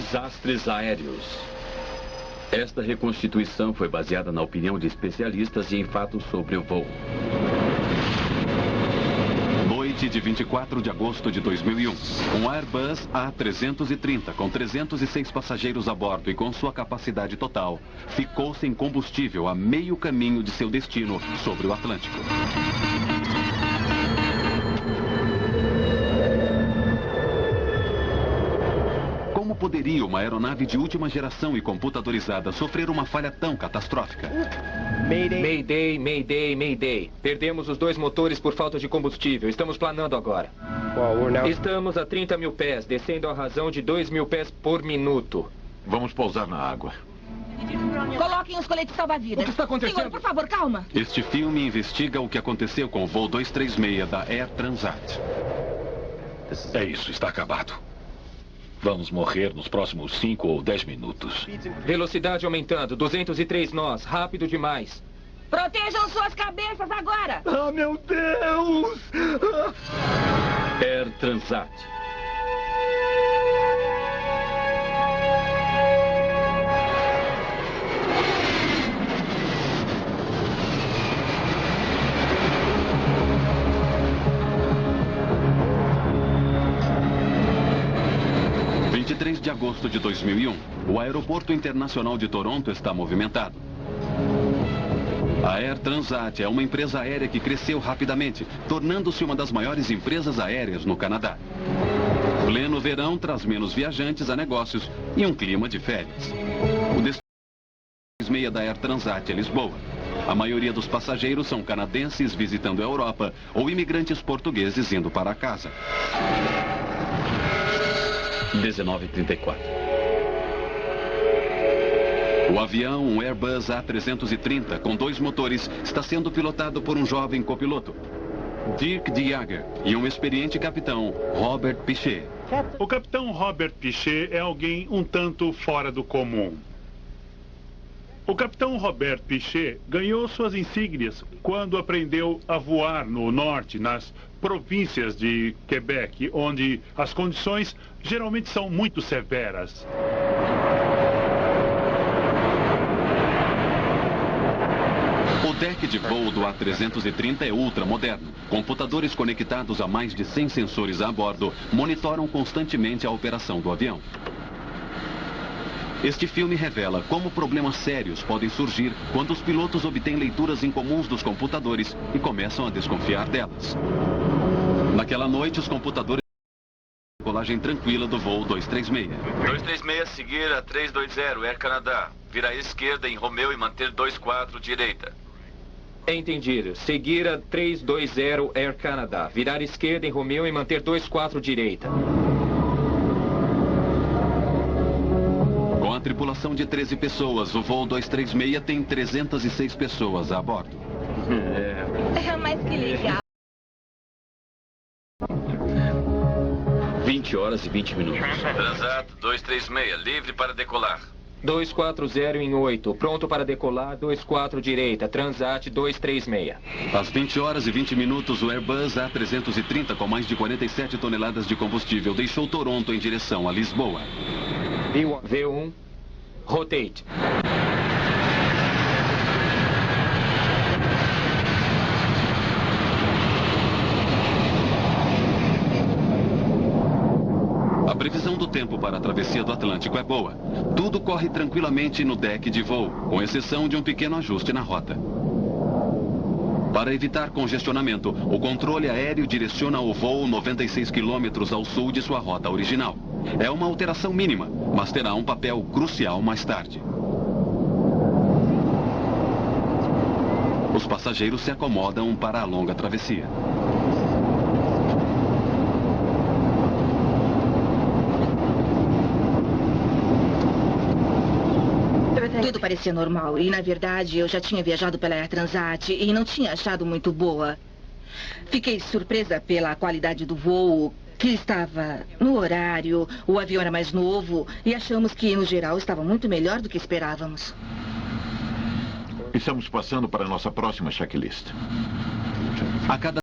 Desastres aéreos. Esta reconstituição foi baseada na opinião de especialistas e em fatos sobre o voo. Noite de 24 de agosto de 2001. Um Airbus A330 com 306 passageiros a bordo e com sua capacidade total ficou sem combustível a meio caminho de seu destino sobre o Atlântico. Como poderia uma aeronave de última geração e computadorizada sofrer uma falha tão catastrófica? Mayday, Mayday, Mayday. Perdemos os 2 motores por falta de combustível. Estamos planando agora. Estamos a 30 mil pés, descendo à razão de 2.000 pés por minuto. Vamos pousar na água. Coloquem os coletes salva-vidas. O que está acontecendo? Senhor, por favor, calma. Este filme investiga o que aconteceu com o voo 236 da Air Transat. É isso, está acabado. Vamos morrer nos próximos 5 ou 10 minutos. Velocidade aumentando, 203 nós, rápido demais. Protejam suas cabeças agora. Ah, meu Deus! Air Transat. De agosto de 2001, o aeroporto internacional de Toronto está movimentado. A Air Transat é uma empresa aérea que cresceu rapidamente, tornando-se uma das maiores empresas aéreas no Canadá. Pleno verão traz menos viajantes a negócios e um clima de férias. O destino da Air Transat é Lisboa. A maioria dos passageiros são canadenses visitando a Europa ou imigrantes portugueses indo para casa. 19h34. O avião, um Airbus A330 com 2 motores, está sendo pilotado por um jovem copiloto, Dirk de Jager, e um experiente capitão, Robert Pichet. O capitão Robert Pichet é alguém um tanto fora do comum. O capitão Robert Pichet ganhou suas insígnias quando aprendeu a voar no norte, nas províncias de Quebec, onde as condições geralmente são muito severas. O deck de voo do A330 é ultramoderno. Computadores conectados a mais de 100 sensores a bordo monitoram constantemente a operação do avião. Este filme revela como problemas sérios podem surgir quando os pilotos obtêm leituras incomuns dos computadores e começam a desconfiar delas. Naquela noite, os computadores a decolagem tranquila do voo 236. 236, seguir a 320, Air Canada. Virar à esquerda em Romeu e manter 24 direita. Entendido. Seguir a 320 Air Canada. Virar esquerda em Romeu e manter 24 direita. Com a tripulação de 13 pessoas, o voo 236 tem 306 pessoas a bordo. Mas que legal. 20 horas e 20 minutos. Transat 236, livre para decolar. 240 em 8, pronto para decolar, 24 direita, Transat 236. Às 20 horas e 20 minutos, o Airbus A330, com mais de 47 toneladas de combustível, deixou Toronto em direção a Lisboa. V1, rotate. A previsão do tempo para a travessia do Atlântico é boa. Tudo corre tranquilamente no deck de voo, com exceção de um pequeno ajuste na rota. Para evitar congestionamento, o controle aéreo direciona o voo 96 quilômetros ao sul de sua rota original. É uma alteração mínima, mas terá um papel crucial mais tarde. Os passageiros se acomodam para a longa travessia. Tudo parecia normal e, na verdade, eu já tinha viajado pela Air Transat e não tinha achado muito boa. Fiquei surpresa pela qualidade do voo, que estava no horário, o avião era mais novo e achamos que, no geral, estava muito melhor do que esperávamos. Estamos passando para a nossa próxima checklist. A cada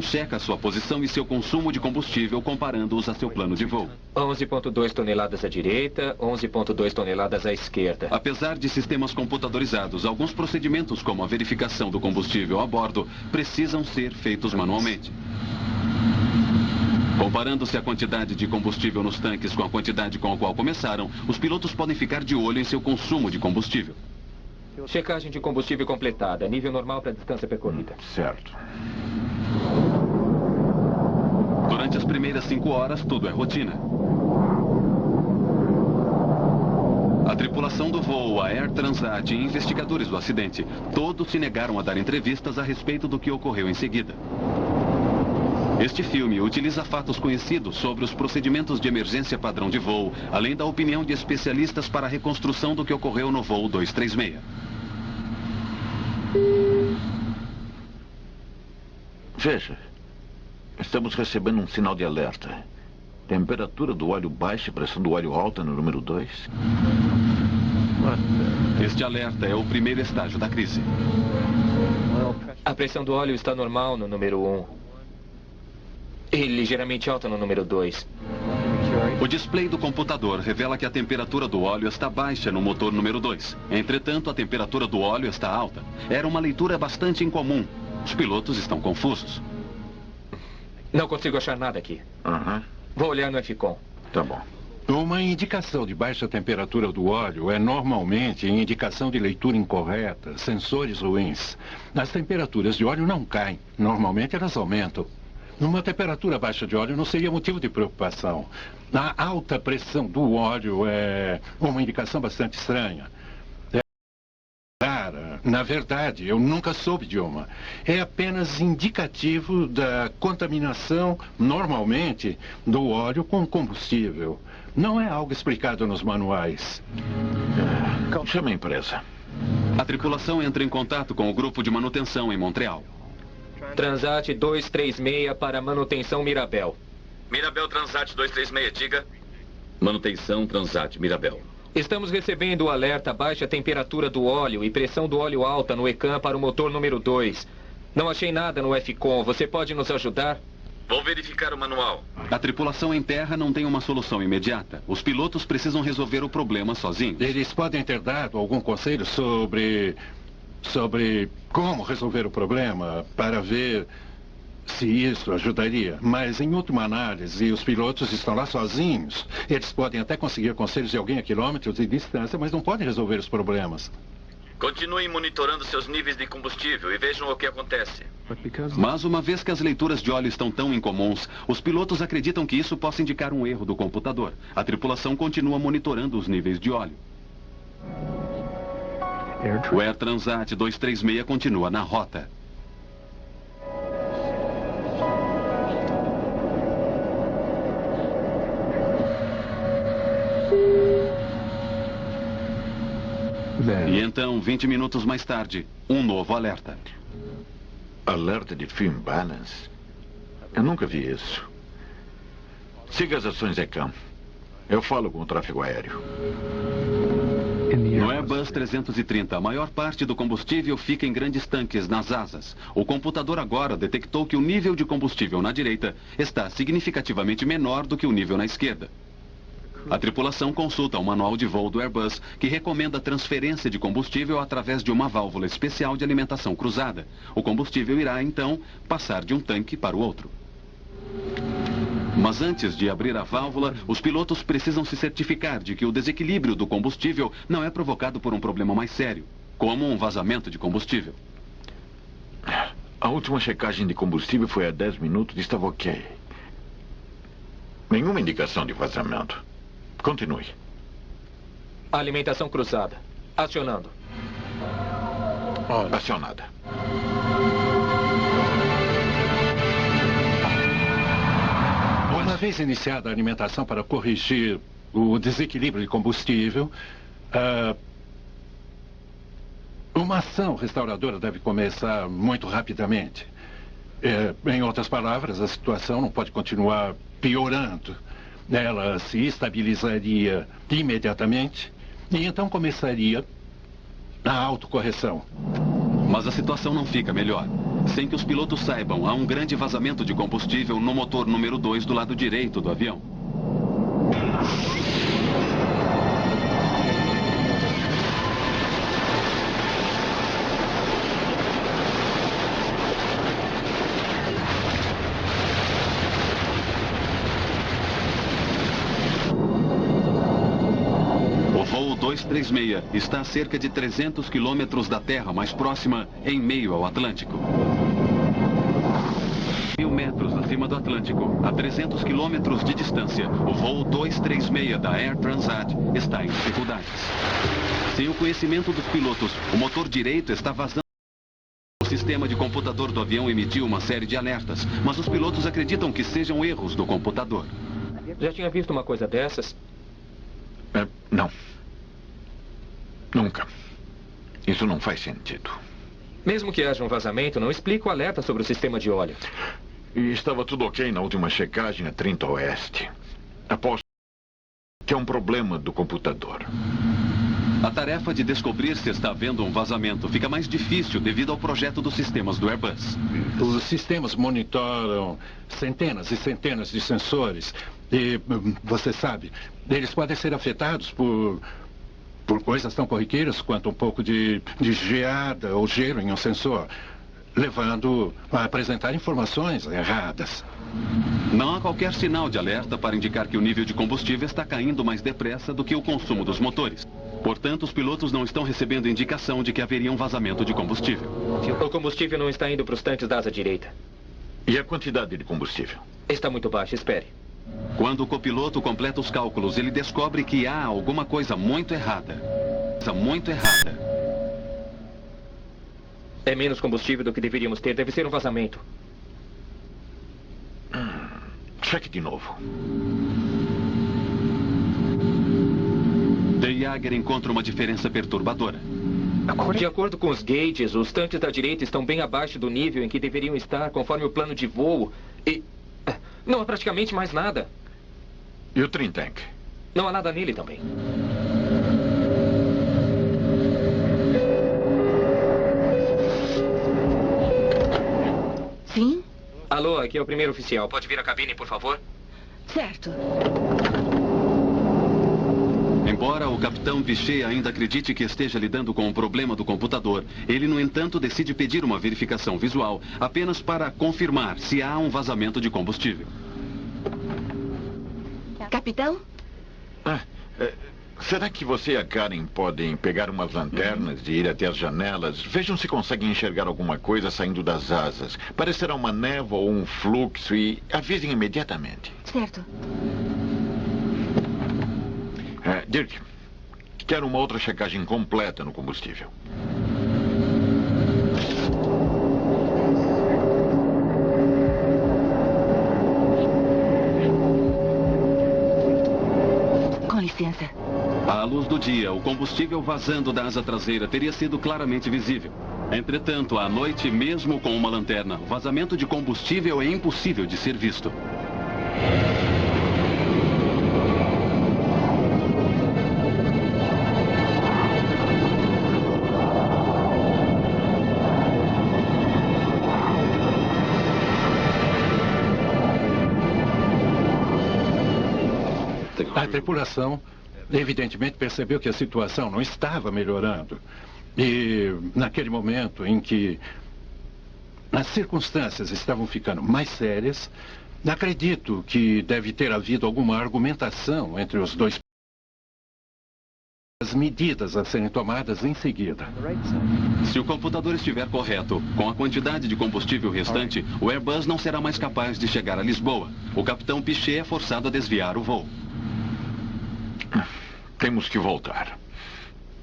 checa sua posição e seu consumo de combustível comparando-os a seu plano de voo. 11,2 toneladas à direita, 11,2 toneladas à esquerda. Apesar de sistemas computadorizados, alguns procedimentos como a verificação do combustível a bordo precisam ser feitos manualmente. Comparando-se a quantidade de combustível nos tanques com a quantidade com a qual começaram, os pilotos podem ficar de olho em seu consumo de combustível. Checagem de combustível completada, nível normal para a distância percorrida. Certo. Durante as primeiras 5 horas, tudo é rotina. A tripulação do voo, a Air Transat e investigadores do acidente, todos se negaram a dar entrevistas a respeito do que ocorreu em seguida. Este filme utiliza fatos conhecidos sobre os procedimentos de emergência padrão de voo, além da opinião de especialistas para a reconstrução do que ocorreu no voo 236. Veja, estamos recebendo um sinal de alerta. Temperatura do óleo baixa e pressão do óleo alta no número 2. Este alerta é o primeiro estágio da crise. A pressão do óleo está normal no número 1. E ligeiramente alta no número 2. O display do computador revela que a temperatura do óleo está baixa no motor número 2. Entretanto, a temperatura do óleo está alta. Era uma leitura bastante incomum. Os pilotos estão confusos. Não consigo achar nada aqui. Vou olhar no FCOM. Tá bom. Uma indicação de baixa temperatura do óleo é normalmente indicação de leitura incorreta, sensores ruins. As temperaturas de óleo não caem. Normalmente elas aumentam. Uma temperatura baixa de óleo não seria motivo de preocupação. A alta pressão do óleo é uma indicação bastante estranha. Na verdade, eu nunca soube de uma. É apenas indicativo da contaminação, normalmente, do óleo com combustível. Não é algo explicado nos manuais. Chama a empresa. A tripulação entra em contato com o grupo de manutenção em Montreal. Transat 236 para manutenção Mirabel. Mirabel Transat 236, diga. Manutenção Transat Mirabel. Estamos recebendo o alerta baixa temperatura do óleo e pressão do óleo alta no ECAM para o motor número 2. Não achei nada no FCOM. Você pode nos ajudar? Vou verificar o manual. A tripulação em terra não tem uma solução imediata. Os pilotos precisam resolver o problema sozinhos. Eles podem ter dado algum conselho sobre como resolver o problema, para ver se isso ajudaria. Mas, em última análise, os pilotos estão lá sozinhos. Eles podem até conseguir conselhos de alguém a quilômetros de distância, mas não podem resolver os problemas. Continuem monitorando seus níveis de combustível e vejam o que acontece. Mas uma vez que as leituras de óleo estão tão incomuns, os pilotos acreditam que isso possa indicar um erro do computador. A tripulação continua monitorando os níveis de óleo. O Air Transat 236 continua na rota. E então, 20 minutos mais tarde, um novo alerta. Alerta de Film Balance? Eu nunca vi isso. Siga as ações ECAM. Eu falo com o tráfego aéreo. No Airbus 330, a maior parte do combustível fica em grandes tanques nas asas. O computador agora detectou que o nível de combustível na direita está significativamente menor do que o nível na esquerda. A tripulação consulta o manual de voo do Airbus, que recomenda a transferência de combustível através de uma válvula especial de alimentação cruzada. O combustível irá, então, passar de um tanque para o outro. Mas antes de abrir a válvula, os pilotos precisam se certificar de que o desequilíbrio do combustível não é provocado por um problema mais sério, como um vazamento de combustível. A última checagem de combustível foi há 10 minutos e estava ok. Nenhuma indicação de vazamento. Continue. Alimentação cruzada. Acionando. Acionada. Uma vez iniciada a alimentação para corrigir o desequilíbrio de combustível, uma ação restauradora deve começar muito rapidamente. Em outras palavras, a situação não pode continuar piorando. Ela se estabilizaria imediatamente e então começaria a autocorreção. Mas a situação não fica melhor. Sem que os pilotos saibam, há um grande vazamento de combustível no motor número 2 do lado direito do avião. O voo 236 está a cerca de 300 quilômetros da Terra mais próxima, em meio ao Atlântico. 1.000 metros acima do Atlântico, a 300 quilômetros de distância, o voo 236 da Air Transat está em dificuldades. Sem o conhecimento dos pilotos, o motor direito está vazando. O sistema de computador do avião emitiu uma série de alertas, mas os pilotos acreditam que sejam erros do computador. Já tinha visto uma coisa dessas? Não. Nunca. Isso não faz sentido. Mesmo que haja um vazamento, não explica o alerta sobre o sistema de óleo. E estava tudo ok na última checagem a 30 Oeste. Aposto que é um problema do computador. A tarefa de descobrir se está havendo um vazamento fica mais difícil devido ao projeto dos sistemas do Airbus. Os sistemas monitoram centenas e centenas de sensores. E, você sabe, eles podem ser afetados por coisas tão corriqueiras quanto um pouco de geada ou gelo em um sensor, levando a apresentar informações erradas. Não há qualquer sinal de alerta para indicar que o nível de combustível está caindo mais depressa do que o consumo dos motores. Portanto, os pilotos não estão recebendo indicação de que haveria um vazamento de combustível. O combustível não está indo para os tanques da asa direita. E a quantidade de combustível? Está muito baixa, espere. Quando o copiloto completa os cálculos, ele descobre que há alguma coisa muito errada. É menos combustível do que deveríamos ter. Deve ser um vazamento. Cheque de novo. De Jager encontra uma diferença perturbadora. De acordo com os gauges, os tanques da direita estão bem abaixo do nível em que deveriam estar, conforme o plano de voo. E não há praticamente mais nada. E o trim tank? Não há nada nele também. Sim? Alô, aqui é o primeiro oficial. Pode vir à cabine, por favor? Certo. Embora o capitão Vichet ainda acredite que esteja lidando com um problema do computador, ele, no entanto, decide pedir uma verificação visual apenas para confirmar se há um vazamento de combustível. Capitão? Será que você e a Karen podem pegar umas lanternas e ir até as janelas? Vejam se conseguem enxergar alguma coisa saindo das asas. Parecerá uma névoa ou um fluxo e avisem imediatamente. Certo. Dirk, quero uma outra checagem completa no combustível. Com licença. À luz do dia, o combustível vazando da asa traseira teria sido claramente visível. Entretanto, à noite, mesmo com uma lanterna, o vazamento de combustível é impossível de ser visto. A tripulação, evidentemente, percebeu que a situação não estava melhorando. E, naquele momento em que as circunstâncias estavam ficando mais sérias, acredito que deve ter havido alguma argumentação entre os dois. As medidas a serem tomadas em seguida. Se o computador estiver correto, com a quantidade de combustível restante, o Airbus não será mais capaz de chegar a Lisboa. O capitão Piché é forçado a desviar o voo. Temos que voltar.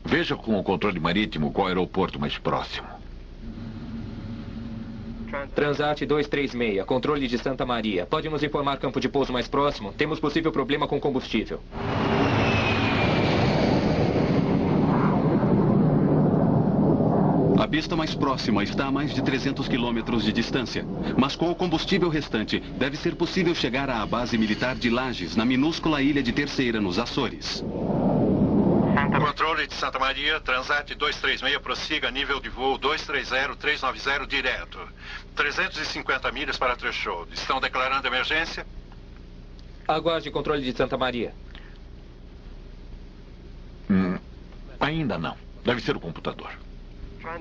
Veja com o controle marítimo qual aeroporto mais próximo. Transat 236, controle de Santa Maria. Pode nos informar campo de pouso mais próximo? Temos possível problema com combustível. A pista mais próxima está a mais de 300 quilômetros de distância. Mas com o combustível restante, deve ser possível chegar à base militar de Lajes, na minúscula ilha de Terceira, nos Açores. Controle de Santa Maria, Transat 236, prossiga nível de voo 230-390 direto. 350 milhas para threshold. Estão declarando emergência? Aguarde controle de Santa Maria. Ainda não. Deve ser o computador.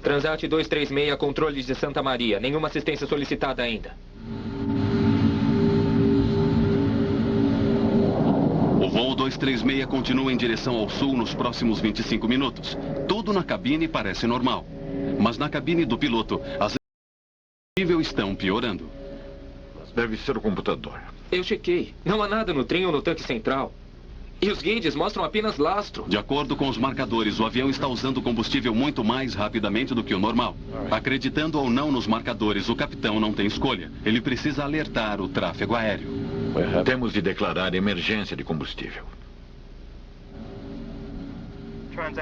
Transat 236, controle de Santa Maria. Nenhuma assistência solicitada ainda. O voo 236 continua em direção ao sul nos próximos 25 minutos. Tudo na cabine parece normal. Mas na cabine do piloto, as níveis estão piorando. Deve ser o computador. Eu chequei. Não há nada no trem ou no tanque central. E os guides mostram apenas lastro. De acordo com os marcadores, o avião está usando combustível muito mais rapidamente do que o normal. Acreditando ou não nos marcadores, o capitão não tem escolha. Ele precisa alertar o tráfego aéreo. Temos de declarar emergência de combustível.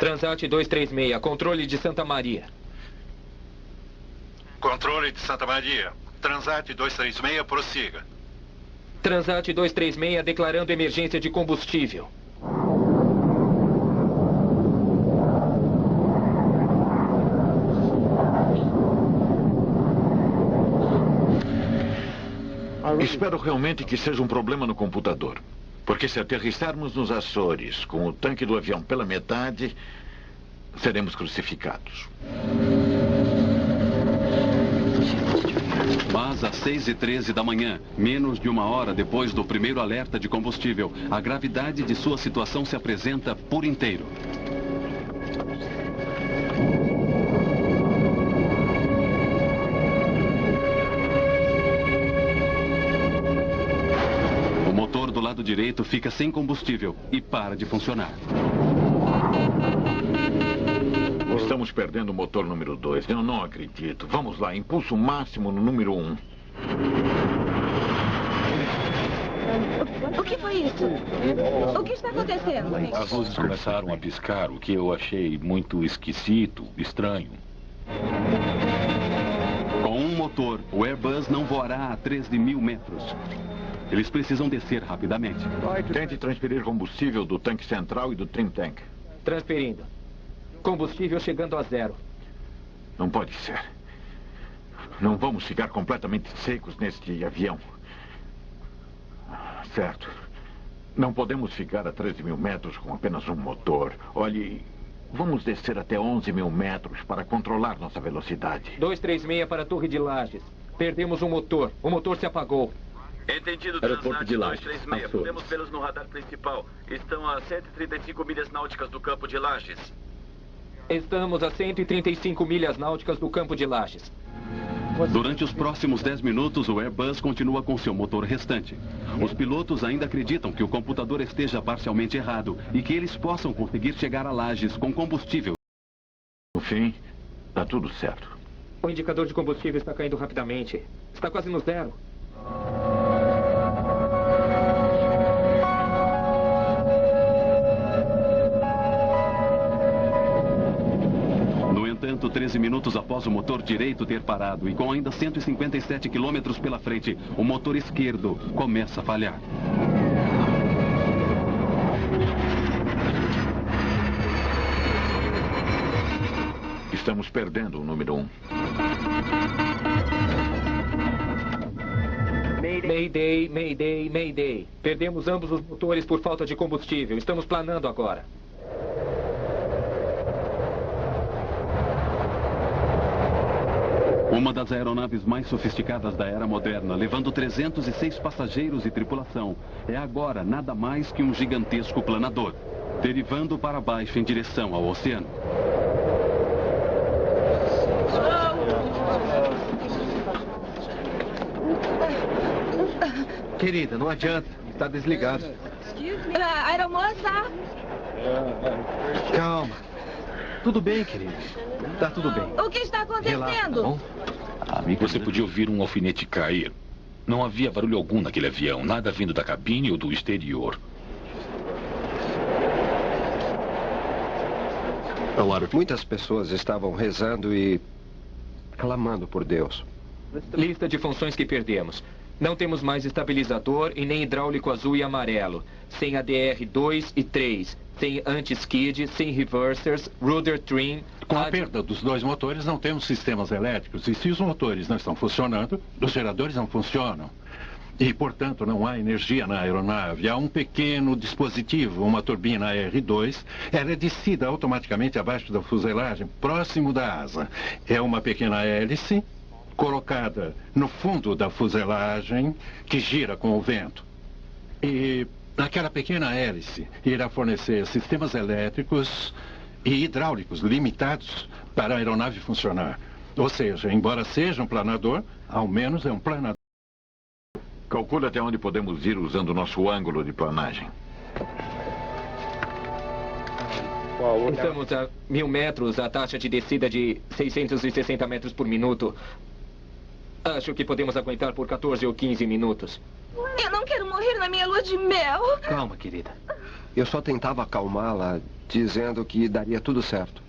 Transat 236, controle de Santa Maria. Controle de Santa Maria, Transat 236, prossiga. Transat 236 declarando emergência de combustível. Espero realmente que seja um problema no computador. Porque se aterrissarmos nos Açores com o tanque do avião pela metade, seremos crucificados. Mas às 6h13 da manhã, menos de uma hora depois do primeiro alerta de combustível, a gravidade de sua situação se apresenta por inteiro. O motor do lado direito fica sem combustível e para de funcionar. Estamos perdendo o motor número 2. Eu não acredito. Vamos lá, impulso máximo no número 1. O que foi isso? O que está acontecendo? As luzes começaram a piscar, o que eu achei muito esquisito, estranho. Com um motor, o Airbus não voará a 13.000 metros. Eles precisam descer rapidamente. Tente transferir combustível do tanque central e do trim tank. Transferindo. Combustível chegando a 0. Não pode ser. Não vamos ficar completamente secos neste avião. Certo. Não podemos ficar a 13.000 metros com apenas um motor. Olhe, vamos descer até 11.000 metros para controlar nossa velocidade. 236 para a Torre de Lajes. Perdemos um motor. O motor se apagou. Entendido, Aeroporto Transat de Lajes. 236. Podemos vê-los no radar principal. Estão a 135 milhas náuticas do campo de Lajes. Estamos a 135 milhas náuticas do campo de Lajes. Durante os próximos 10 minutos, o Airbus continua com seu motor restante. Os pilotos ainda acreditam que o computador esteja parcialmente errado e que eles possam conseguir chegar a Lajes com combustível. No fim, está tudo certo. O indicador de combustível está caindo rapidamente. Está quase no 0. No entanto, 13 minutos após o motor direito ter parado e com ainda 157 quilômetros pela frente, o motor esquerdo começa a falhar. Estamos perdendo o número 1. Mayday, Mayday, Mayday. Perdemos ambos os motores por falta de combustível. Estamos planando agora. Uma das aeronaves mais sofisticadas da era moderna, levando 306 passageiros e tripulação, é agora nada mais que um gigantesco planador, derivando para baixo em direção ao oceano. Querida, não adianta. Está desligado. Aeromoça! Calma. Tudo bem, querida. Tá tudo bem. O que está acontecendo? Relaxa, tá bom? Você podia ouvir um alfinete cair. Não havia barulho algum naquele avião. Nada vindo da cabine ou do exterior. Muitas pessoas estavam rezando e clamando por Deus. Lista de funções que perdemos. Não temos mais estabilizador e nem hidráulico azul e amarelo. Sem ADR 2 e 3. sem anti-skid, sem reversers, rudder trim... Com a perda dos dois motores, não temos sistemas elétricos. E se os motores não estão funcionando, os geradores não funcionam. E, portanto, não há energia na aeronave. Há um pequeno dispositivo, uma turbina R2. Ela é descida automaticamente abaixo da fuselagem, próximo da asa. É uma pequena hélice colocada no fundo da fuselagem que gira com o vento. E aquela pequena hélice irá fornecer sistemas elétricos e hidráulicos limitados para a aeronave funcionar. Ou seja, embora seja um planador, ao menos é um planador. Calcule até onde podemos ir usando o nosso ângulo de planagem. Estamos a 1000 metros, a taxa de descida de 660 metros por minuto. Acho que podemos aguentar por 14 ou 15 minutos. Eu não quero morrer na minha lua de mel. Calma, querida. Eu só tentava acalmá-la, dizendo que daria tudo certo.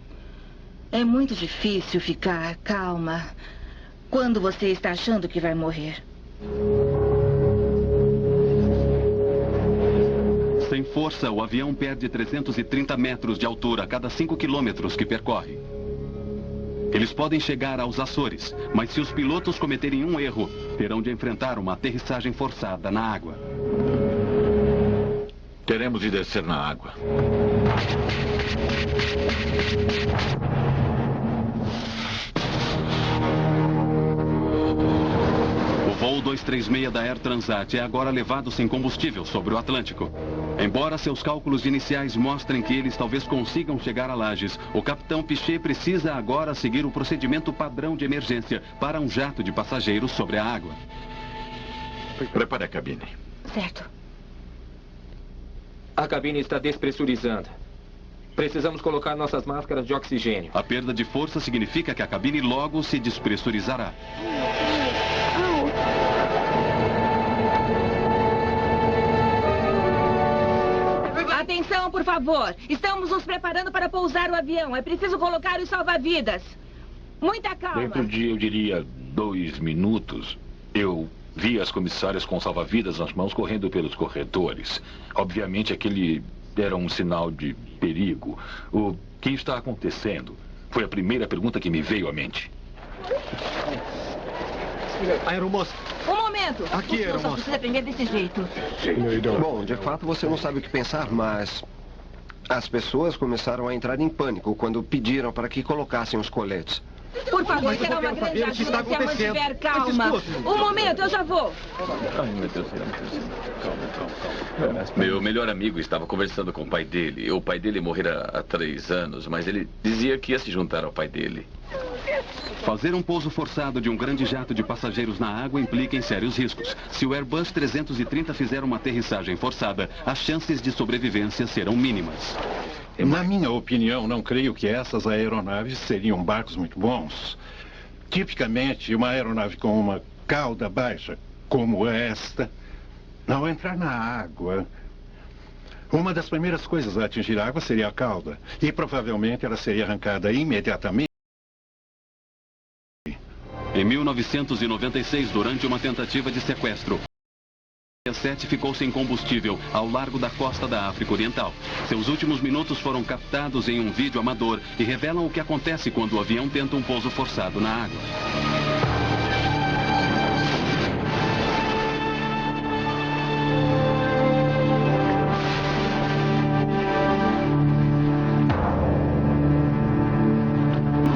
É muito difícil ficar calma quando você está achando que vai morrer. Sem força, o avião perde 330 metros de altura a cada 5 quilômetros que percorre. Eles podem chegar aos Açores, mas se os pilotos cometerem um erro, terão de enfrentar uma aterrissagem forçada na água. Teremos de descer na água. O voo 236 da Air Transat é agora levado sem combustível sobre o Atlântico. Embora seus cálculos iniciais mostrem que eles talvez consigam chegar a Lajes, o capitão Piché precisa agora seguir o procedimento padrão de emergência para um jato de passageiros sobre a água. Prepare a cabine. Certo. A cabine está despressurizando. Precisamos colocar nossas máscaras de oxigênio. A perda de força significa que a cabine logo se despressurizará. Atenção, por favor. Estamos nos preparando para pousar o avião. É preciso colocar os salva-vidas. Muita calma. Dentro de, eu diria, 2 minutos, eu vi as comissárias com salva-vidas nas mãos correndo pelos corredores. Obviamente, aquele era um sinal de perigo. O que está acontecendo? Foi a primeira pergunta que me veio à mente. Aeromoça. Um momento. Aqui, aeromoça. Só precisa aprender desse jeito. Bom, de fato você não sabe o que pensar, mas as pessoas começaram a entrar em pânico quando pediram para que colocassem os coletes. Por favor, será uma grande ajuda se a mantiver calma. Um momento, eu já vou. Ai, meu Deus. Calma. Meu melhor amigo estava conversando com o pai dele. O pai dele morrera há 3 anos, mas ele dizia que ia se juntar ao pai dele. Fazer um pouso forçado de um grande jato de passageiros na água implica em sérios riscos. Se o Airbus 330 fizer uma aterrissagem forçada, as chances de sobrevivência serão mínimas. Na minha opinião, não creio que essas aeronaves seriam barcos muito bons. Tipicamente, uma aeronave com uma cauda baixa, como esta, ao entrar na água, uma das primeiras coisas a atingir a água seria a cauda. E provavelmente ela seria arrancada imediatamente. Em 1996, durante uma tentativa de sequestro, a 7 ficou sem combustível ao largo da costa da África Oriental. Seus últimos minutos foram captados em um vídeo amador e revelam o que acontece quando o avião tenta um pouso forçado na água.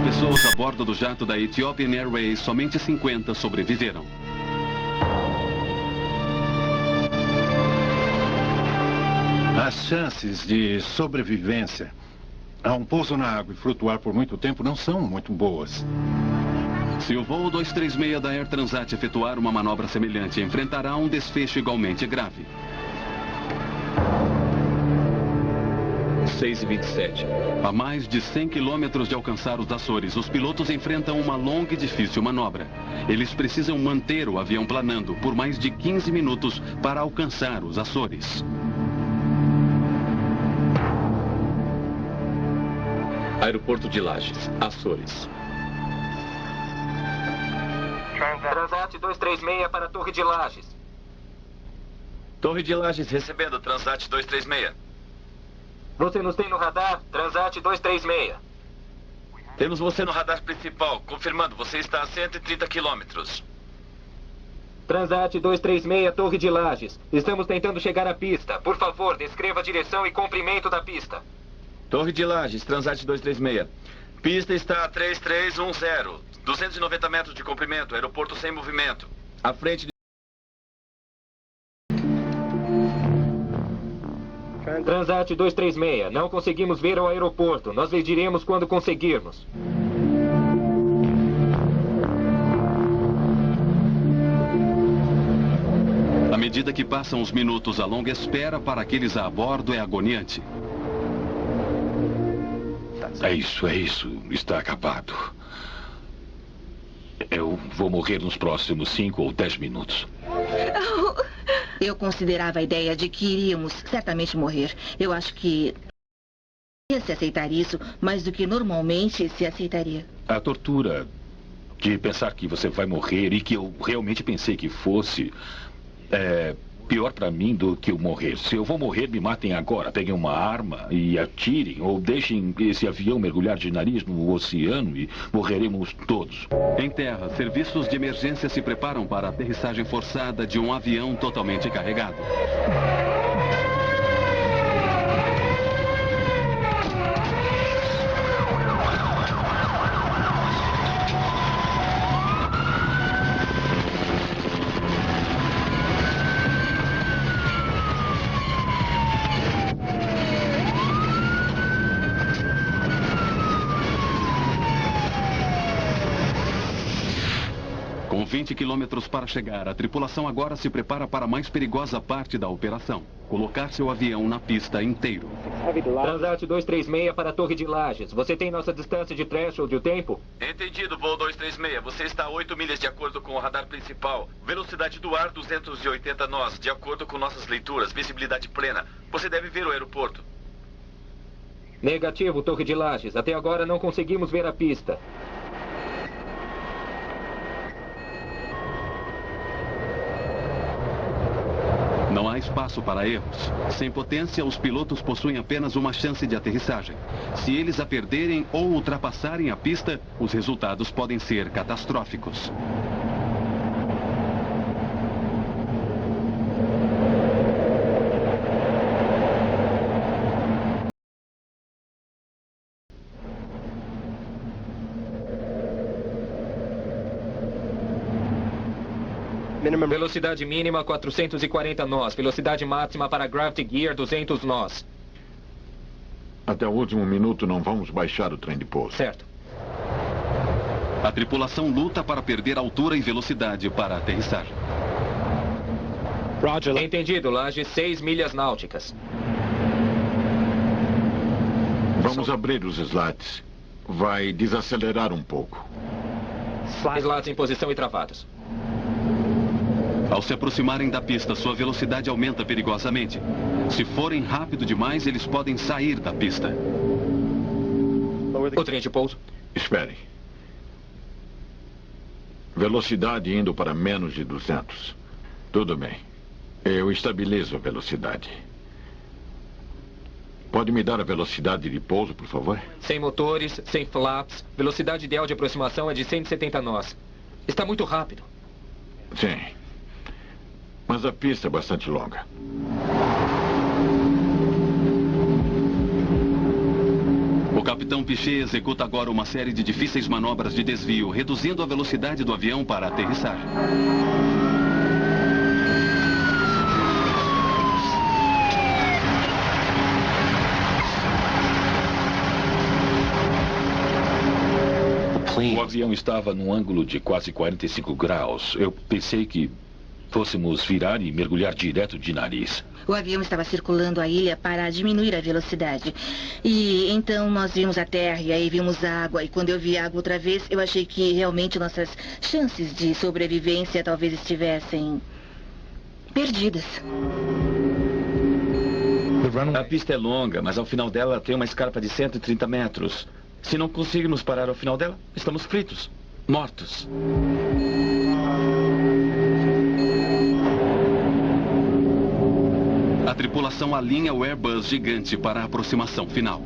Pessoas a bordo do jato da Ethiopian Airways, somente 50 sobreviveram. As chances de sobrevivência a um pouso na água e flutuar por muito tempo não são muito boas. Se o voo 236 da Air Transat efetuar uma manobra semelhante, enfrentará um desfecho igualmente grave. 6h27. A mais de 100 quilômetros de alcançar os Açores, os pilotos enfrentam uma longa e difícil manobra. Eles precisam manter o avião planando por mais de 15 minutos para alcançar os Açores. Aeroporto de Lajes, Açores. Transat 236 para a Torre de Lajes. Torre de Lajes recebendo Transat 236. Você nos tem no radar? Transat 236. Temos você no radar principal. Confirmando, você está a 130 quilômetros. Transat 236, Torre de Lages. Estamos tentando chegar à pista. Por favor, descreva a direção e comprimento da pista. Torre de Lages, Transat 236. Pista está a 3310. 290 metros de comprimento. Aeroporto sem movimento. À frente de... Transat 236. Não conseguimos ver o aeroporto. Nós lhe diremos quando conseguirmos. À medida que passam os minutos, a longa espera para aqueles a bordo é agoniante. É isso. Está acabado. Eu vou morrer nos próximos 5 ou 10 minutos. Eu considerava a ideia de que iríamos certamente morrer. Eu acho que se aceitar isso mais do que normalmente se aceitaria. A tortura de pensar que você vai morrer e que eu realmente pensei que fosse é pior pra mim do que eu morrer. Se eu vou morrer, me matem agora. Peguem uma arma e atirem ou deixem esse avião mergulhar de nariz no oceano e morreremos todos. Em terra, serviços de emergência se preparam para a aterrissagem forçada de um avião totalmente carregado. Com 20 quilômetros para chegar, a tripulação agora se prepara para a mais perigosa parte da operação. Colocar seu avião na pista inteiro. Transat 236 para a Torre de Lages. Você tem nossa distância de threshold e o tempo? Entendido, voo 236. Você está a 8 milhas de acordo com o radar principal. Velocidade do ar 280 nós, de acordo com nossas leituras. Visibilidade plena. Você deve ver o aeroporto. Negativo, Torre de Lages. Até agora não conseguimos ver a pista. Não há espaço para erros. Sem potência, os pilotos possuem apenas uma chance de aterrissagem. Se eles a perderem ou ultrapassarem a pista, os resultados podem ser catastróficos. Velocidade mínima 440 nós. Velocidade máxima para Gravity Gear 200 nós. Até o último minuto não vamos baixar o trem de pouso. Certo. A tripulação luta para perder altura e velocidade para a aterrissagem. Roger. Entendido, Laje, 6 milhas náuticas. Vamos abrir os slides. Vai desacelerar um pouco. Slides em posição e travados. Ao se aproximarem da pista, sua velocidade aumenta perigosamente. Se forem rápido demais, eles podem sair da pista. O trem de pouso. Esperem. Velocidade indo para menos de 200. Tudo bem. Eu estabilizo a velocidade. Pode me dar a velocidade de pouso, por favor? Sem motores, sem flaps. Velocidade ideal de aproximação é de 170 nós. Está muito rápido. Sim. Mas a pista é bastante longa. O capitão Piché executa agora uma série de difíceis manobras de desvio, reduzindo a velocidade do avião para a aterrissagem. O avião estava num ângulo de quase 45 graus. Eu pensei que fôssemos virar e mergulhar direto de nariz. O avião estava circulando a ilha para diminuir a velocidade. E então nós vimos a terra e aí vimos a água. E quando eu vi a água outra vez, eu achei que realmente nossas chances de sobrevivência talvez estivessem perdidas. A pista é longa, mas ao final dela tem uma escarpa de 130 metros. Se não conseguirmos parar ao final dela, estamos fritos, mortos. A tripulação alinha o Airbus gigante para a aproximação final.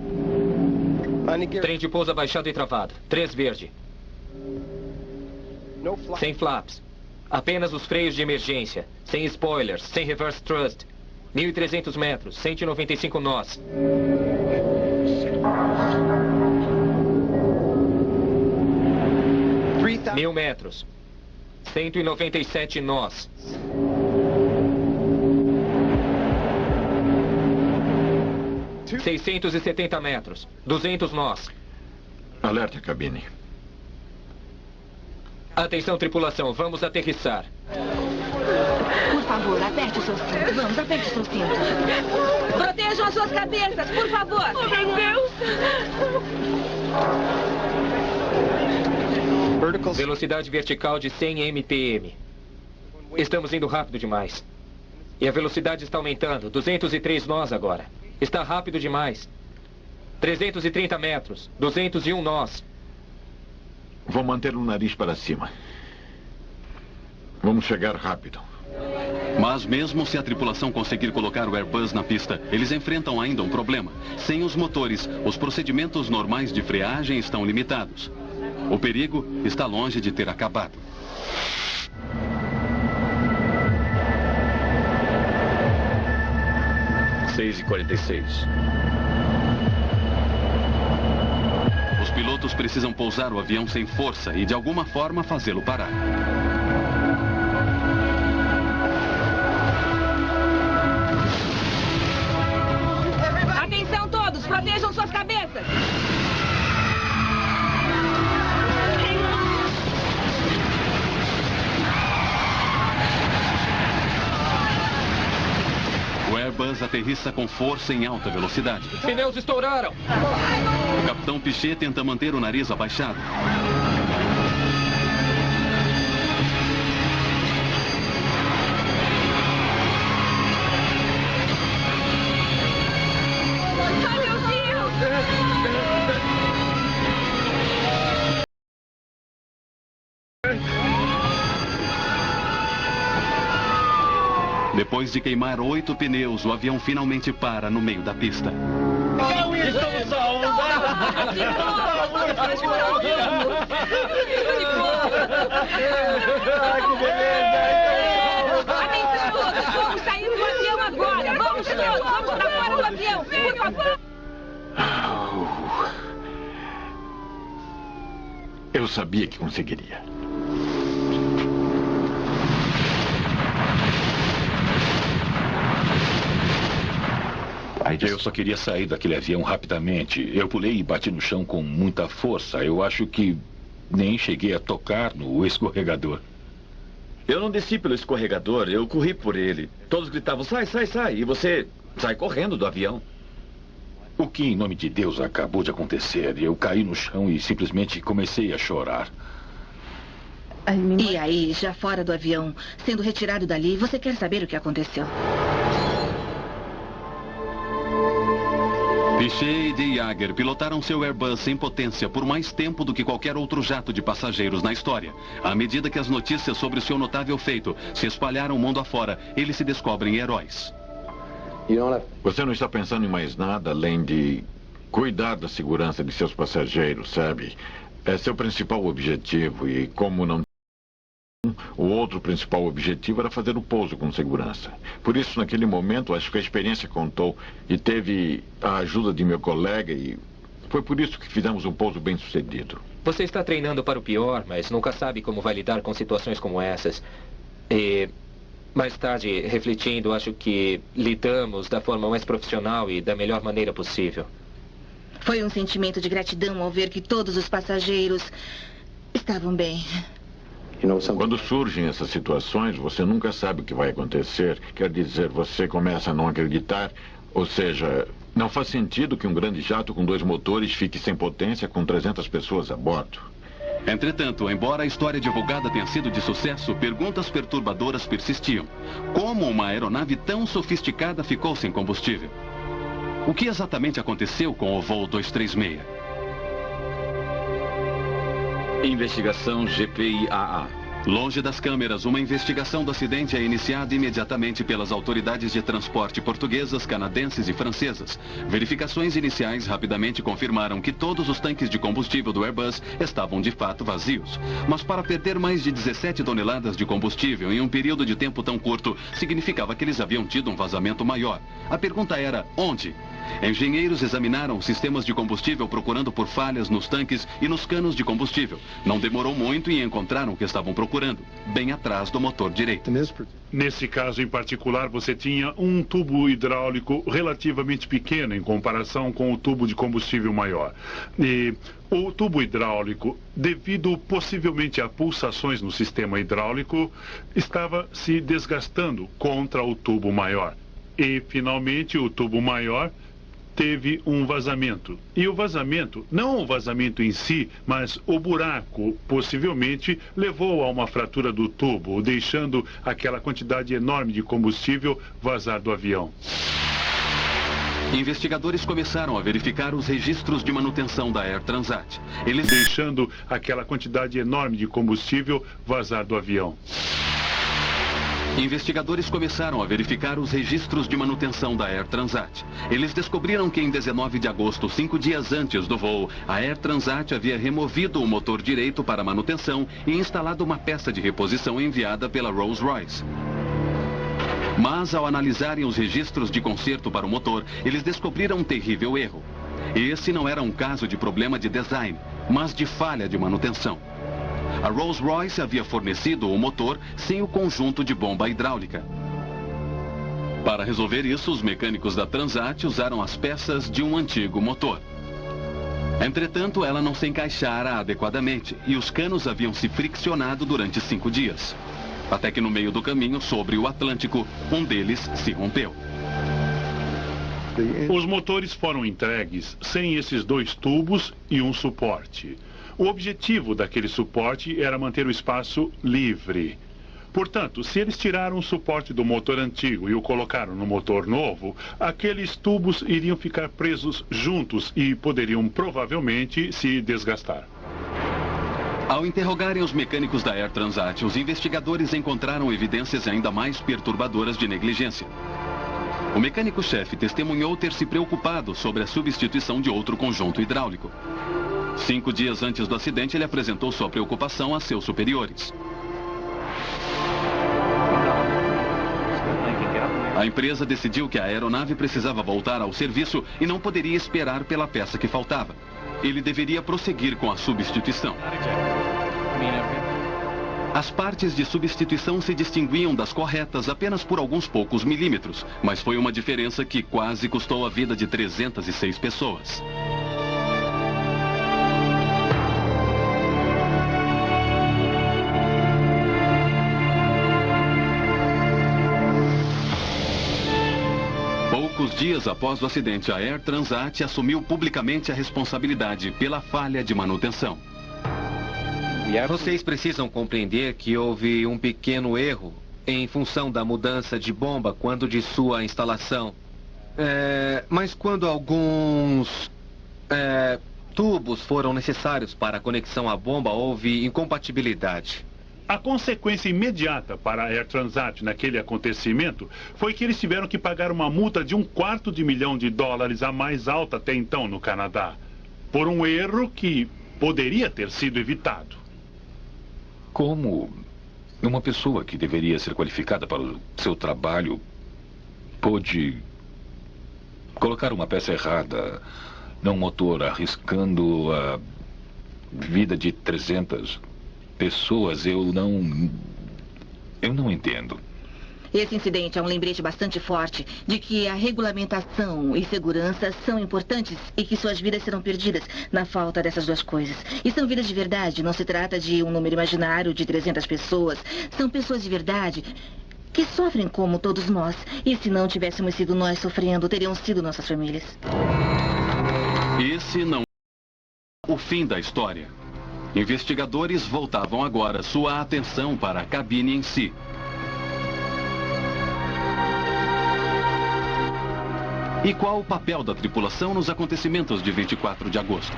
Trem de pouso abaixado e travado. 3 verde. Sem flaps. Apenas os freios de emergência. Sem spoilers. Sem reverse thrust. 1.300 metros. 195 nós. 1.000 metros. 197 nós. 670 metros. 200 nós. Alerte a cabine. Atenção, tripulação. Vamos aterrissar. Por favor, aperte o seu cinto. Vamos, aperte o seu cinto. Protejam as suas cabeças, por favor. Oh, meu Deus. Velocidade vertical de 100 mpm. Estamos indo rápido demais. E a velocidade está aumentando. 203 nós agora. Está rápido demais. 330 metros. 201 nós. Vou manter o nariz para cima. Vamos chegar rápido. Mas mesmo se a tripulação conseguir colocar o Airbus na pista, eles enfrentam ainda um problema. Sem os motores, os procedimentos normais de freagem estão limitados. O perigo está longe de ter acabado. Às 6h46. Os pilotos precisam pousar o avião sem força e de alguma forma fazê-lo parar. Atenção todos, protejam suas cabeças. O Airbus aterrissa com força em alta velocidade. Pneus estouraram. O capitão Piché tenta manter o nariz abaixado. Ai, meu Deus! Depois de queimar 8 pneus, o avião finalmente para no meio da pista. Estamos salvos! Que beleza! Atenção todos, vamos sair do avião agora! Vamos todos, vamos para fora do avião, por favor! Eu sabia que conseguiria. Eu só queria sair daquele avião rapidamente. Eu pulei e bati no chão com muita força. Eu acho que nem cheguei a tocar no escorregador. Eu não desci pelo escorregador, eu corri por ele. Todos gritavam, sai, sai, sai. E você sai correndo do avião. O que, em nome de Deus, acabou de acontecer? Eu caí no chão e simplesmente comecei a chorar. E aí, já fora do avião, sendo retirado dali, você quer saber o que aconteceu? Piché e De Jager pilotaram seu Airbus em potência por mais tempo do que qualquer outro jato de passageiros na história. À medida que as notícias sobre o seu notável feito se espalharam mundo afora, eles se descobrem heróis. Você não está pensando em mais nada além de cuidar da segurança de seus passageiros, sabe? É seu principal objetivo e como não... O outro principal objetivo era fazer o pouso com segurança. Por isso, naquele momento, acho que a experiência contou e teve a ajuda de meu colega e foi por isso que fizemos um pouso bem sucedido. Você está treinando para o pior, mas nunca sabe como vai lidar com situações como essas. E mais tarde, refletindo, acho que lidamos da forma mais profissional e da melhor maneira possível. Foi um sentimento de gratidão ao ver que todos os passageiros estavam bem. Quando surgem essas situações, você nunca sabe o que vai acontecer. Quer dizer, você começa a não acreditar. Ou seja, não faz sentido que um grande jato com 2 motores fique sem potência com 300 pessoas a bordo. Entretanto, embora a história divulgada tenha sido de sucesso, perguntas perturbadoras persistiam. Como uma aeronave tão sofisticada ficou sem combustível? O que exatamente aconteceu com o voo 236? Investigação GPIAA. Longe das câmeras, uma investigação do acidente é iniciada imediatamente pelas autoridades de transporte portuguesas, canadenses e francesas. Verificações iniciais rapidamente confirmaram que todos os tanques de combustível do Airbus estavam de fato vazios. Mas para perder mais de 17 toneladas de combustível em um período de tempo tão curto, significava que eles haviam tido um vazamento maior. A pergunta era, onde? Engenheiros examinaram sistemas de combustível procurando por falhas nos tanques e nos canos de combustível. Não demorou muito e encontraram o que estavam procurando, bem atrás do motor direito. Nesse caso em particular, você tinha um tubo hidráulico relativamente pequeno em comparação com o tubo de combustível maior. E o tubo hidráulico, devido possivelmente a pulsações no sistema hidráulico, estava se desgastando contra o tubo maior. E, finalmente, o tubo maior teve um vazamento. E o vazamento, não o vazamento em si, mas o buraco, possivelmente, levou a uma fratura do tubo, deixando aquela quantidade enorme de combustível vazar do avião. Investigadores começaram a verificar os registros de manutenção da Air Transat. Eles deixando aquela quantidade enorme de combustível vazar do avião. Investigadores começaram a verificar os registros de manutenção da Air Transat. Eles descobriram que em 19 de agosto, 5 dias antes do voo, a Air Transat havia removido o motor direito para manutenção e instalado uma peça de reposição enviada pela Rolls-Royce. Mas, ao analisarem os registros de conserto para o motor, eles descobriram um terrível erro. Esse não era um caso de problema de design, mas de falha de manutenção. A Rolls-Royce havia fornecido o motor sem o conjunto de bomba hidráulica. Para resolver isso, os mecânicos da Transat usaram as peças de um antigo motor. Entretanto, ela não se encaixara adequadamente e os canos haviam se friccionado durante 5 dias. Até que no meio do caminho, sobre o Atlântico, um deles se rompeu. Os motores foram entregues sem esses 2 tubos e um suporte. O objetivo daquele suporte era manter o espaço livre. Portanto, se eles tiraram o suporte do motor antigo e o colocaram no motor novo, aqueles tubos iriam ficar presos juntos e poderiam provavelmente se desgastar. Ao interrogarem os mecânicos da Air Transat, os investigadores encontraram evidências ainda mais perturbadoras de negligência. O mecânico-chefe testemunhou ter se preocupado sobre a substituição de outro conjunto hidráulico. 5 dias antes do acidente, ele apresentou sua preocupação a seus superiores. A empresa decidiu que a aeronave precisava voltar ao serviço e não poderia esperar pela peça que faltava. Ele deveria prosseguir com a substituição. As partes de substituição se distinguiam das corretas apenas por alguns poucos milímetros, mas foi uma diferença que quase custou a vida de 306 pessoas. Poucos dias após o acidente, a Air Transat assumiu publicamente a responsabilidade pela falha de manutenção. Vocês precisam compreender que houve um pequeno erro em função da mudança de bomba quando de sua instalação. Mas quando alguns tubos foram necessários para a conexão à bomba, houve incompatibilidade. A consequência imediata para a Air Transat naquele acontecimento foi que eles tiveram que pagar uma multa de $250 milhão, a mais alta até então no Canadá, por um erro que poderia ter sido evitado. Como uma pessoa que deveria ser qualificada para o seu trabalho pôde colocar uma peça errada num motor, arriscando a vida de 300 pessoas, eu não entendo. Esse incidente é um lembrete bastante forte de que a regulamentação e segurança são importantes e que suas vidas serão perdidas na falta dessas 2 coisas. E são vidas de verdade, não se trata de um número imaginário de 300 pessoas. São pessoas de verdade que sofrem como todos nós. E se não tivéssemos sido nós sofrendo, teriam sido nossas famílias. Esse não é o fim da história. Investigadores voltavam agora sua atenção para a cabine em si. E qual o papel da tripulação nos acontecimentos de 24 de agosto?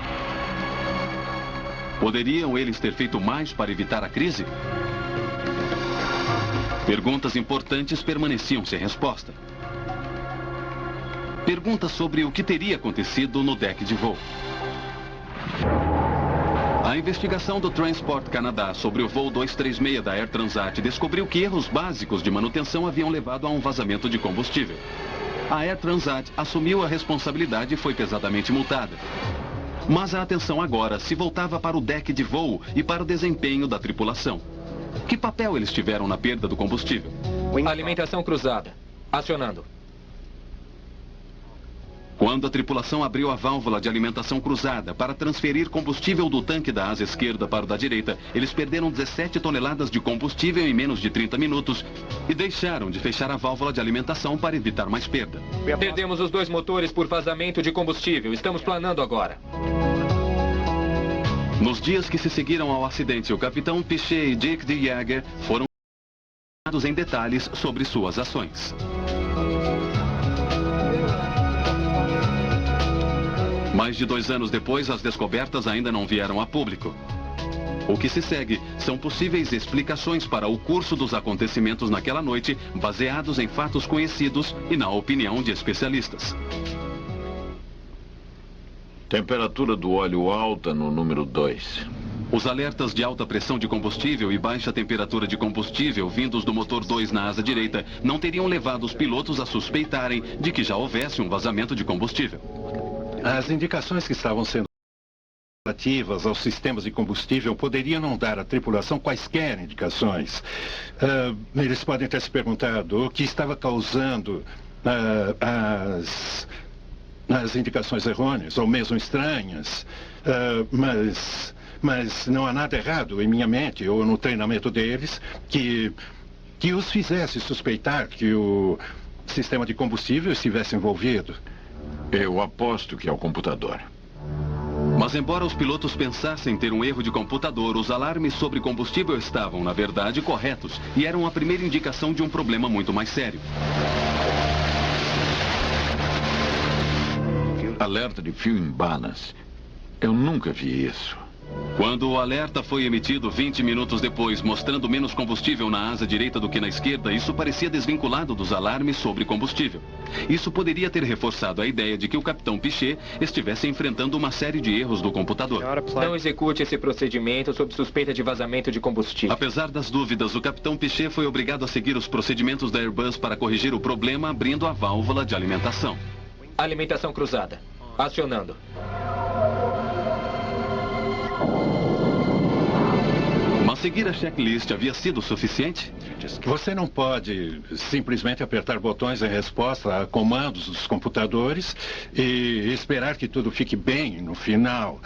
Poderiam eles ter feito mais para evitar a crise? Perguntas importantes permaneciam sem resposta. Perguntas sobre o que teria acontecido no deck de voo. A investigação do Transport Canada sobre o voo 236 da Air Transat descobriu que erros básicos de manutenção haviam levado a um vazamento de combustível. A Air Transat assumiu a responsabilidade e foi pesadamente multada. Mas a atenção agora se voltava para o deck de voo e para o desempenho da tripulação. Que papel eles tiveram na perda do combustível? Alimentação cruzada. Acionando. Quando a tripulação abriu a válvula de alimentação cruzada para transferir combustível do tanque da asa esquerda para o da direita, eles perderam 17 toneladas de combustível em menos de 30 minutos e deixaram de fechar a válvula de alimentação para evitar mais perda. Perdemos os 2 motores por vazamento de combustível. Estamos planando agora. Nos dias que se seguiram ao acidente, o capitão Piché e Jake de Jager foram questionados em detalhes sobre suas ações. Mais de 2 anos depois, as descobertas ainda não vieram a público. O que se segue são possíveis explicações para o curso dos acontecimentos naquela noite, baseados em fatos conhecidos e na opinião de especialistas. Temperatura do óleo alta no número 2. Os alertas de alta pressão de combustível e baixa temperatura de combustível vindos do motor 2 na asa direita não teriam levado os pilotos a suspeitarem de que já houvesse um vazamento de combustível. As indicações que estavam sendo relativas aos sistemas de combustível poderiam não dar à tripulação quaisquer indicações. Eles podem ter se perguntado o que estava causando as indicações errôneas ou mesmo estranhas, mas não há nada errado em minha mente ou no treinamento deles que os fizesse suspeitar que o sistema de combustível estivesse envolvido. Eu aposto que é o computador. Mas embora os pilotos pensassem ter um erro de computador, os alarmes sobre combustível estavam, na verdade, corretos e eram a primeira indicação de um problema muito mais sério. Alerta de fuel imbalance. Eu nunca vi isso. Quando o alerta foi emitido 20 minutos depois, mostrando menos combustível na asa direita do que na esquerda, isso parecia desvinculado dos alarmes sobre combustível. Isso poderia ter reforçado a ideia de que o capitão Piché estivesse enfrentando uma série de erros do computador. Não execute esse procedimento sob suspeita de vazamento de combustível. Apesar das dúvidas, o capitão Piché foi obrigado a seguir os procedimentos da Airbus para corrigir o problema, abrindo a válvula de alimentação. Alimentação cruzada. Acionando. Mas seguir a checklist havia sido suficiente? Você não pode simplesmente apertar botões em resposta a comandos dos computadores e esperar que tudo fique bem no final.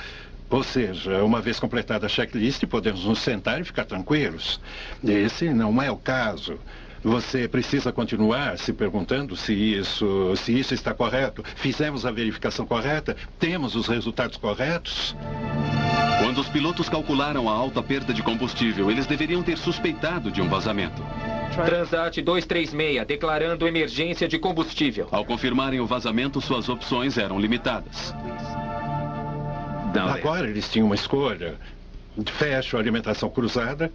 Ou seja, uma vez completada a checklist, podemos nos sentar e ficar tranquilos. Esse não é o caso. Você precisa continuar se perguntando se isso está correto. Fizemos a verificação correta? Temos os resultados corretos? Quando os pilotos calcularam a alta perda de combustível, eles deveriam ter suspeitado de um vazamento. Transat 236, declarando emergência de combustível. Ao confirmarem o vazamento, suas opções eram limitadas. Agora eles tinham uma escolha. Fecho a alimentação cruzada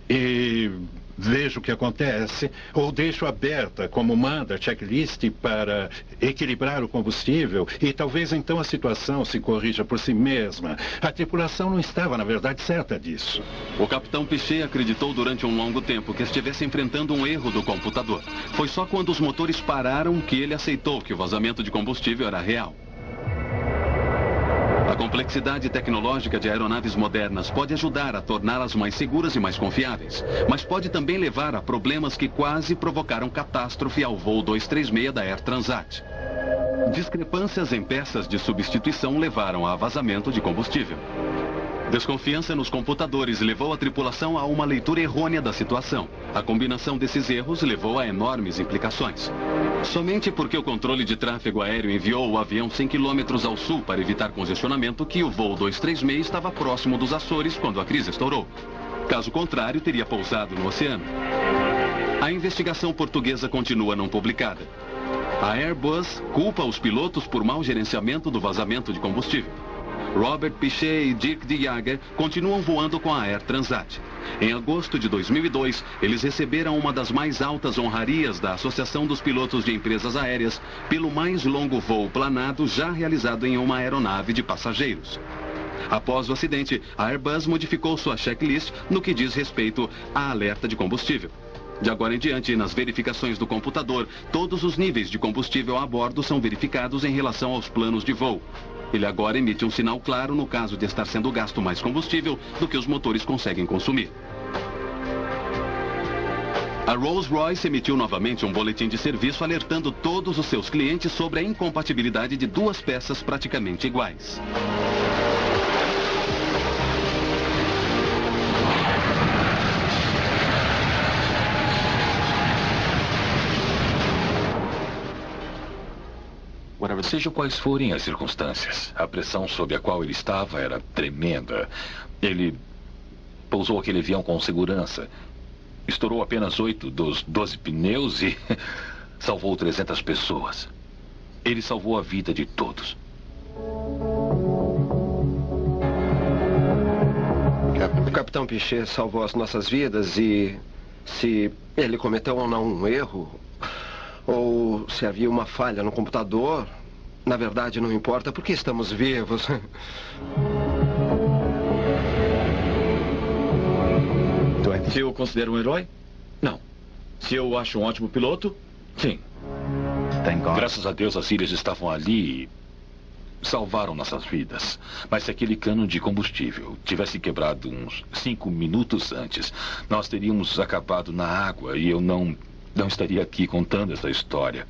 e vejo o que acontece, ou deixo aberta, como manda a checklist, para equilibrar o combustível e talvez então a situação se corrija por si mesma. A tripulação não estava, na verdade, certa disso. O capitão Piché acreditou durante um longo tempo que estivesse enfrentando um erro do computador. Foi só quando os motores pararam que ele aceitou que o vazamento de combustível era real. A complexidade tecnológica de aeronaves modernas pode ajudar a torná-las mais seguras e mais confiáveis, mas pode também levar a problemas que quase provocaram catástrofe ao voo 236 da Air Transat. Discrepâncias em peças de substituição levaram a vazamento de combustível. Desconfiança nos computadores levou a tripulação a uma leitura errônea da situação. A combinação desses erros levou a enormes implicações. Somente porque o controle de tráfego aéreo enviou o avião 100 km ao sul para evitar congestionamento que o voo 236 estava próximo dos Açores quando a crise estourou. Caso contrário, teria pousado no oceano. A investigação portuguesa continua não publicada. A Airbus culpa os pilotos por mau gerenciamento do vazamento de combustível. Robert Piché e Dirk de Jager continuam voando com a Air Transat. Em agosto de 2002, eles receberam uma das mais altas honrarias da Associação dos Pilotos de Empresas Aéreas pelo mais longo voo planado já realizado em uma aeronave de passageiros. Após o acidente, a Airbus modificou sua checklist no que diz respeito a alerta de combustível. De agora em diante, nas verificações do computador, todos os níveis de combustível a bordo são verificados em relação aos planos de voo. Ele agora emite um sinal claro no caso de estar sendo gasto mais combustível do que os motores conseguem consumir. A Rolls-Royce emitiu novamente um boletim de serviço alertando todos os seus clientes sobre a incompatibilidade de duas peças praticamente iguais. Seja quais forem as circunstâncias, a pressão sob a qual ele estava era tremenda. Ele pousou aquele avião com segurança, estourou apenas 8 dos 12 pneus e salvou 300 pessoas. Ele salvou a vida de todos. O Capitão Piché salvou as nossas vidas e se ele cometeu ou não um erro, ou se havia uma falha no computador, na verdade não importa porque estamos vivos. Se eu considero um herói? Não. Se eu acho um ótimo piloto? Sim. Graças a Deus as ilhas estavam ali e salvaram nossas vidas. Mas se aquele cano de combustível tivesse quebrado uns 5 minutos antes, nós teríamos acabado na água e eu não estaria aqui contando essa história.